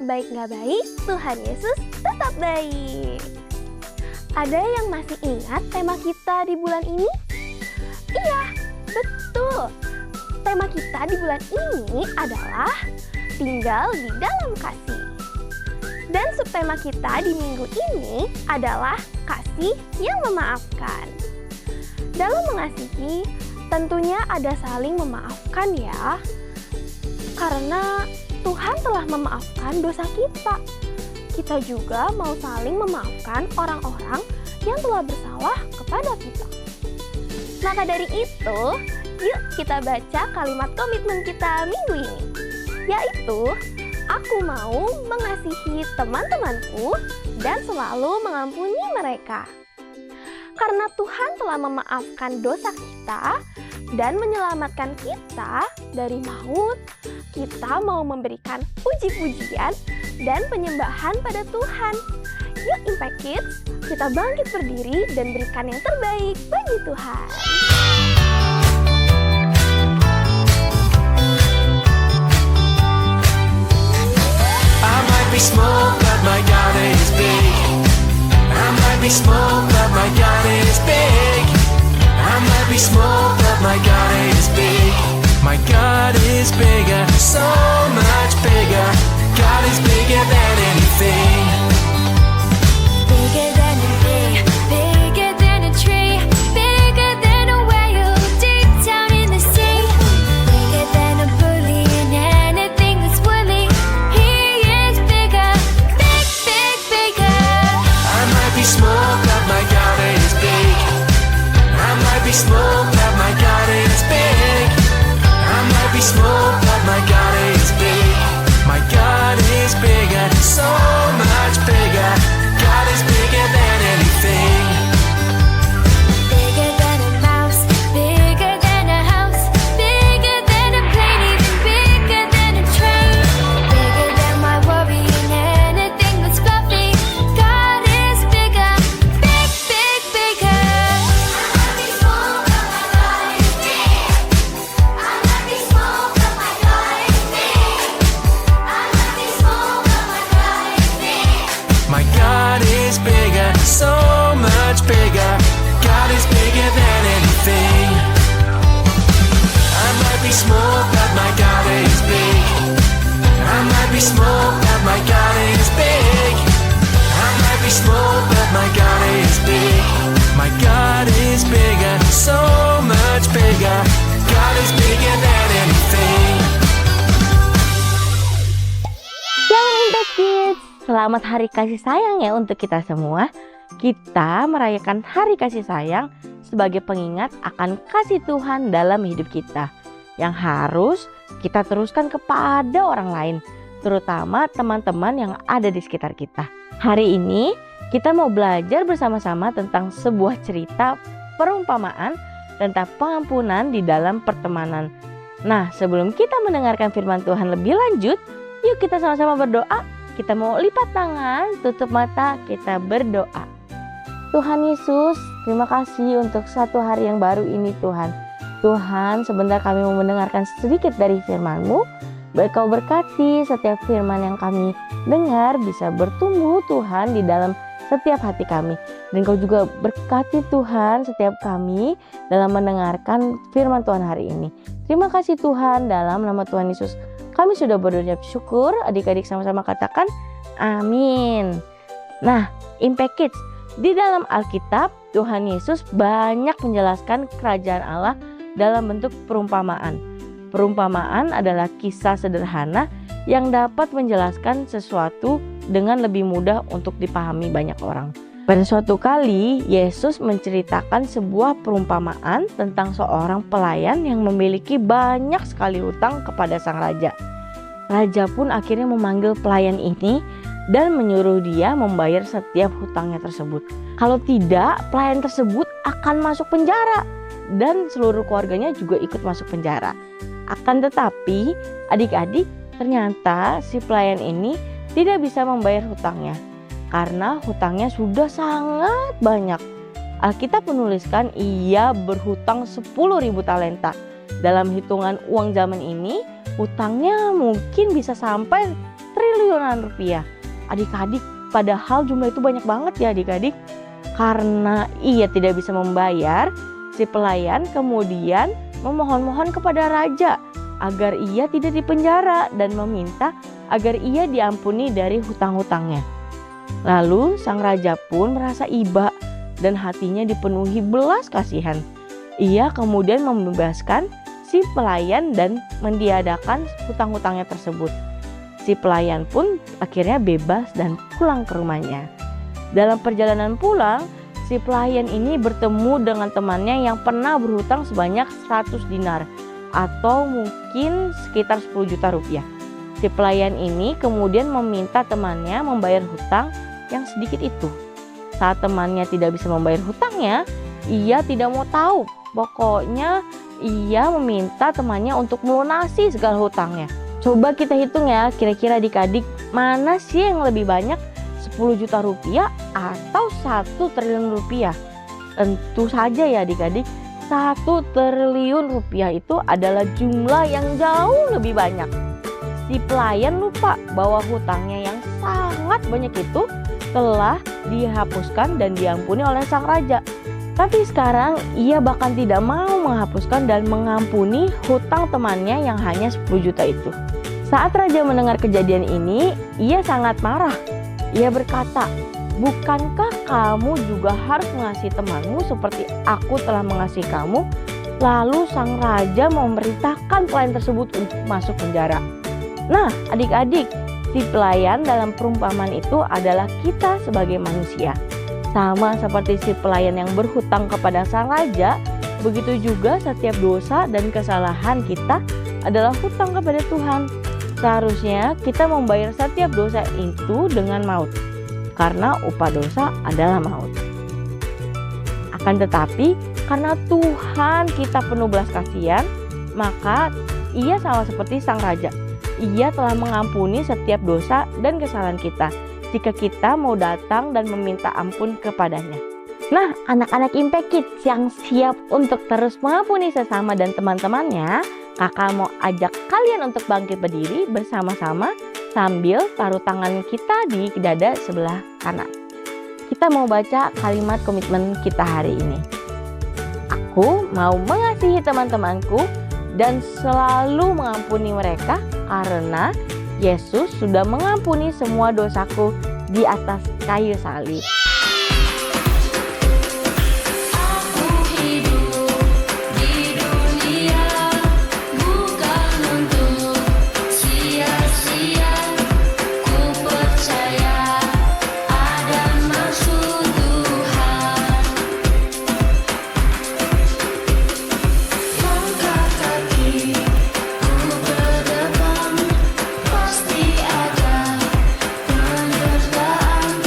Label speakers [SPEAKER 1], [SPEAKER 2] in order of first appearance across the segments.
[SPEAKER 1] baik nggak baik, Tuhan Yesus tetap baik. Ada yang masih ingat tema kita di bulan ini? Iya, betul. Tema kita di bulan ini adalah tinggal di dalam kasih. Dan subtema kita di minggu ini adalah kasih yang memaafkan. Dalam mengasihi, tentunya ada saling memaafkan ya. Karena Tuhan telah memaafkan dosa kita. Kita juga mau saling memaafkan orang-orang yang telah bersalah kepada kita. Maka dari itu, yuk kita baca kalimat komitmen kita minggu ini, yaitu aku mau mengasihi teman-temanku dan selalu mengampuni mereka. Karena Tuhan telah memaafkan dosa kita dan menyelamatkan kita dari maut, kita mau memberikan puji-pujian dan penyembahan pada Tuhan. Yuk Impact Kids, kita bangkit berdiri dan berikan yang terbaik bagi Tuhan.
[SPEAKER 2] I might be small, but my God is big. I might be small, but my God is big. I might be small, but my God is big. My God is bigger, so much bigger. God is bigger than anything.
[SPEAKER 3] Bigger than a bee, bigger than a tree, bigger than a whale deep down in the sea. Bigger than a bully and anything that's woolly. He is bigger, big, big, bigger.
[SPEAKER 2] I might be small, but my God is big. I might be small, but my God is big. I might be small, but my God is big. My God is bigger, so much bigger. God is bigger than anything.
[SPEAKER 3] Bigger than a mouse, bigger than a house, bigger than a plane, even bigger than a train. Bigger than my worry and anything that's fluffy. God is bigger, big, big, bigger. I might be small, but my God is big. I might be small, but my God is big. I might be small, but my God is big.
[SPEAKER 2] My God is bigger, so much bigger. God is bigger than anything. I might be small, but my God is big. I might be small, but my God is big. I might be small, but my God is big. My God is bigger, so much bigger. God is bigger than anything.
[SPEAKER 4] Selamat Impact Kids, selamat Hari Kasih Sayang ya untuk kita semua. Kita merayakan Hari Kasih Sayang sebagai pengingat akan kasih Tuhan dalam hidup kita yang harus kita teruskan kepada orang lain, terutama teman-teman yang ada di sekitar kita. Hari ini kita mau belajar bersama-sama tentang sebuah cerita perumpamaan tentang pengampunan di dalam pertemanan. Nah, sebelum kita mendengarkan firman Tuhan lebih lanjut, yuk kita sama-sama berdoa. Kita mau lipat tangan, tutup mata, kita berdoa. Tuhan Yesus, terima kasih untuk satu hari yang baru ini Tuhan. Tuhan, sebentar kami mau mendengarkan sedikit dari firman-Mu. Kau berkati setiap firman yang kami dengar bisa bertumbuh Tuhan di dalam setiap hati kami. Dan Kau juga berkati Tuhan setiap kami dalam mendengarkan firman Tuhan hari ini. Terima kasih Tuhan, dalam nama Tuhan Yesus kami sudah berucap syukur. Adik-adik sama-sama katakan amin. Nah, Impact Kids, di dalam Alkitab Tuhan Yesus banyak menjelaskan kerajaan Allah dalam bentuk perumpamaan. Perumpamaan adalah kisah sederhana yang dapat menjelaskan sesuatu dengan lebih mudah untuk dipahami banyak orang. Pada suatu kali, Yesus menceritakan sebuah perumpamaan tentang seorang pelayan yang memiliki banyak sekali hutang kepada sang raja. Raja pun akhirnya memanggil pelayan ini dan menyuruh dia membayar setiap hutangnya tersebut. Kalau tidak, pelayan tersebut akan masuk penjara dan seluruh keluarganya juga ikut masuk penjara. Akan tetapi, adik-adik, ternyata si pelayan ini tidak bisa membayar hutangnya karena hutangnya sudah sangat banyak. Alkitab menuliskan ia berhutang 10.000 talenta. Dalam hitungan uang zaman ini, hutangnya mungkin bisa sampai triliunan rupiah. Adik-adik, padahal jumlah itu banyak banget ya adik-adik. Karena ia tidak bisa membayar, si pelayan kemudian memohon-mohon kepada raja agar ia tidak dipenjara dan meminta agar ia diampuni dari hutang-hutangnya. Lalu sang raja pun merasa iba dan hatinya dipenuhi belas kasihan. Ia kemudian membebaskan si pelayan dan mendiadakan hutang-hutangnya tersebut. Si pelayan pun akhirnya bebas dan pulang ke rumahnya. Dalam perjalanan pulang, si pelayan ini bertemu dengan temannya yang pernah berhutang sebanyak 100 dinar atau mungkin sekitar 10 juta rupiah. Si pelayan ini kemudian meminta temannya membayar hutang yang sedikit itu. Saat temannya tidak bisa membayar hutangnya, ia tidak mau tahu. Pokoknya ia meminta temannya untuk melunasi segala hutangnya. Coba kita hitung ya, kira-kira adik-adik mana sih yang lebih banyak, 10 juta rupiah atau 1 triliun rupiah? Tentu saja ya adik-adik, 1 triliun rupiah itu adalah jumlah yang jauh lebih banyak. Si pelayan lupa bahwa hutangnya yang sangat banyak itu telah dihapuskan dan diampuni oleh sang raja. Tapi sekarang ia bahkan tidak mau menghapuskan dan mengampuni hutang temannya yang hanya 10 juta itu. Saat raja mendengar kejadian ini, ia sangat marah. Ia berkata, "Bukankah kamu juga harus mengasihi temanmu seperti aku telah mengasihi kamu?" Lalu sang raja memerintahkan pelayan tersebut untuk masuk penjara. Nah, adik-adik, si pelayan dalam perumpamaan itu adalah kita sebagai manusia. Sama seperti si pelayan yang berhutang kepada sang raja, begitu juga setiap dosa dan kesalahan kita adalah hutang kepada Tuhan. Seharusnya kita membayar setiap dosa itu dengan maut, karena upah dosa adalah maut. Akan tetapi, karena Tuhan kita penuh belas kasihan, maka ia sama seperti sang raja. Ia telah mengampuni setiap dosa dan kesalahan kita jika kita mau datang dan meminta ampun kepadanya. Nah, anak-anak Impact Kids yang siap untuk terus mengampuni sesama dan teman-temannya, kakak mau ajak kalian untuk bangkit berdiri bersama-sama sambil taruh tangan kita di dada sebelah kanan. Kita mau baca kalimat komitmen kita hari ini. Aku mau mengasihi teman-temanku dan selalu mengampuni mereka karena Yesus sudah mengampuni semua dosaku di atas kayu salib.
[SPEAKER 3] Pasti ada penyertaan.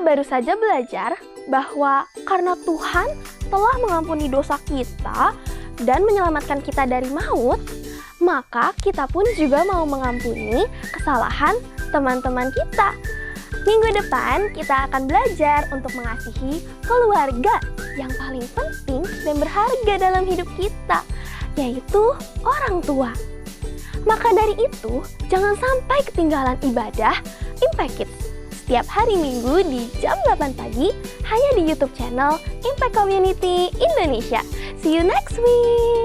[SPEAKER 1] baru saja belajar bahwa karena Tuhan telah mengampuni dosa kita dan menyelamatkan kita dari maut, maka kita pun juga mau mengampuni kesalahan teman-teman kita. Minggu depan kita akan belajar untuk mengasihi keluarga yang paling penting dan berharga dalam hidup kita, yaitu orang tua. Maka dari itu, jangan sampai ketinggalan ibadah Impact Kids setiap hari Minggu di jam 8 pagi hanya di YouTube channel Impact Community Indonesia. See you next week!